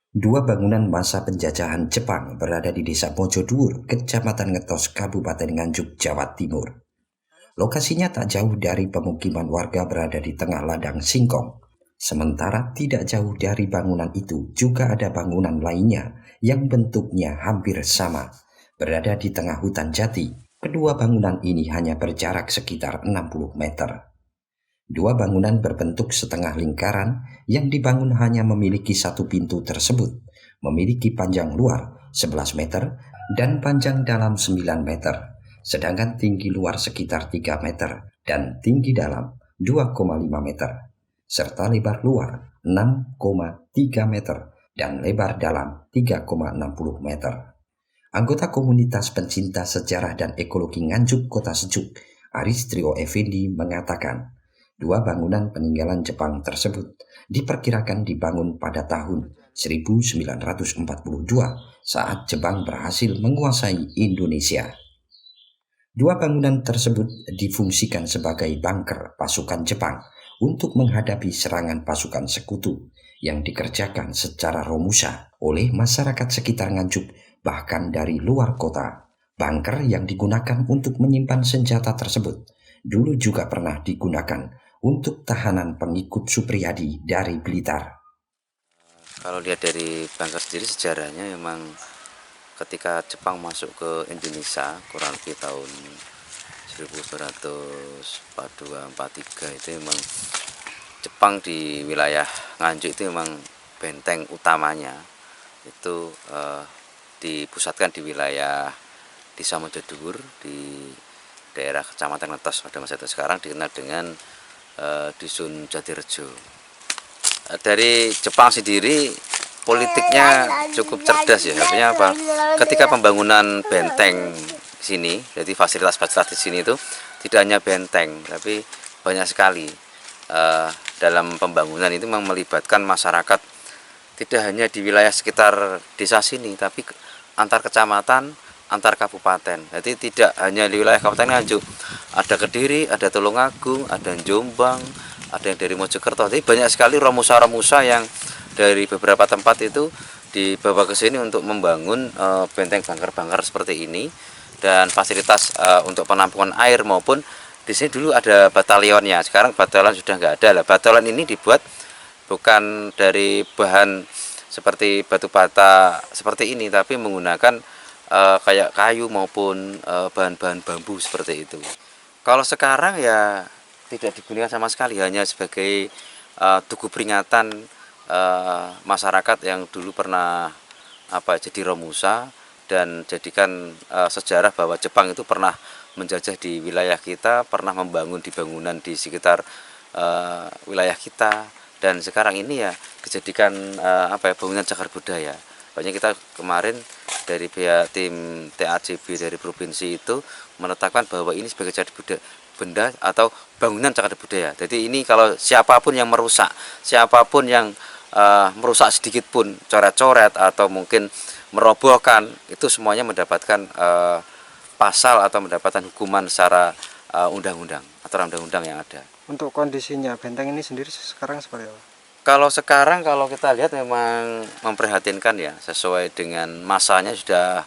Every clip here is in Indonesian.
Dua bangunan masa penjajahan Jepang berada di Desa Mojodhuwur, Kecamatan Ngetos, Kabupaten Nganjuk, Jawa Timur. Lokasinya tak jauh dari pemukiman warga berada di tengah ladang singkong. Sementara tidak jauh dari bangunan itu juga ada bangunan lainnya yang bentuknya hampir sama, berada di tengah hutan jati. Kedua bangunan ini hanya berjarak sekitar 60 meter. Dua bangunan berbentuk setengah lingkaran yang dibangun hanya memiliki satu pintu tersebut, memiliki panjang luar 11 meter dan panjang dalam 9 meter, sedangkan tinggi luar sekitar 3 meter dan tinggi dalam 2,5 meter, serta lebar luar 6,3 meter dan lebar dalam 3,60 meter. Anggota komunitas pencinta sejarah dan ekologi Nganjuk Kota Sejuk, Aristrio Effendi, mengatakan, dua bangunan peninggalan Jepang tersebut diperkirakan dibangun pada tahun 1942 saat Jepang berhasil menguasai Indonesia. Dua bangunan tersebut difungsikan sebagai bunker pasukan Jepang untuk menghadapi serangan pasukan sekutu yang dikerjakan secara romusa oleh masyarakat sekitar Nganjuk, bahkan dari luar kota. Bunker yang digunakan untuk menyimpan senjata tersebut dulu juga pernah digunakan untuk tahanan pengikut Supriyadi dari Blitar. Kalau lihat dari bunker sendiri sejarahnya memang ketika Jepang masuk ke Indonesia kurang lebih tahun 1942-43 itu memang Jepang di wilayah Nganjuk itu memang benteng utamanya itu dipusatkan di wilayah Desa Mojodhuwur di daerah Kecamatan Ngetos pada masa itu, sekarang dikenal dengan Dusun Jatirejo. Dari Jepang sendiri politiknya cukup cerdas ya, artinya apa? Ketika pembangunan benteng sini, jadi fasilitas-fasilitas di sini itu tidak hanya benteng, tapi banyak sekali dalam pembangunan itu memang melibatkan masyarakat tidak hanya di wilayah sekitar desa sini, tapi antar kecamatan, antar kabupaten. Jadi tidak hanya di wilayah Kabupaten Nganjuk, ada Kediri, ada Tulungagung, ada Jombang, ada yang dari Mojokerto. Jadi banyak sekali romusa-romusa yang dari beberapa tempat itu dibawa ke sini untuk membangun benteng bunker-bunker seperti ini dan fasilitas untuk penampungan air maupun di sini dulu ada batalionnya. Sekarang batalion sudah nggak ada lah. Batalion ini dibuat bukan dari bahan seperti batu bata seperti ini, tapi menggunakan kayak kayu maupun bahan-bahan bambu seperti itu. Kalau sekarang ya tidak digunakan sama sekali, hanya sebagai tugu peringatan masyarakat yang dulu pernah jadi romusa dan jadikan sejarah bahwa Jepang itu pernah menjajah di wilayah kita, pernah membangun di bangunan di sekitar wilayah kita, dan sekarang ini ya dijadikan bangunan cagar budaya. Makanya kita kemarin dari pihak tim TACB dari provinsi itu menetapkan bahwa ini sebagai cagar budaya, benda atau bangunan cagar budaya. Jadi ini kalau siapapun yang merusak, siapapun yang merusak sedikit pun coret-coret atau mungkin merobohkan, itu semuanya mendapatkan pasal atau mendapatkan hukuman secara undang-undang, aturan undang-undang yang ada. Untuk kondisinya benteng ini sendiri sekarang seperti apa? Kalau sekarang kalau kita lihat memang memprihatinkan ya, sesuai dengan masanya sudah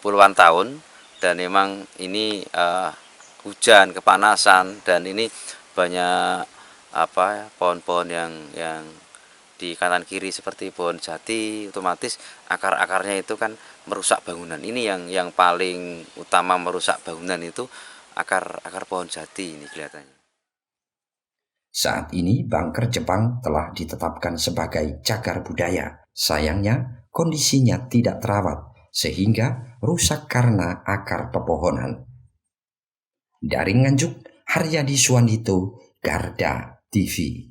puluhan tahun dan memang ini hujan, kepanasan, dan ini banyak pohon-pohon yang di kanan kiri seperti pohon jati, otomatis akar-akarnya itu kan merusak bangunan. Ini yang paling utama merusak bangunan itu akar pohon jati ini kelihatannya. Saat ini bunker Jepang telah ditetapkan sebagai cagar budaya. Sayangnya kondisinya tidak terawat sehingga rusak karena akar pepohonan. Dari Nganjuk, Haryadi Suwandito, Garda TV.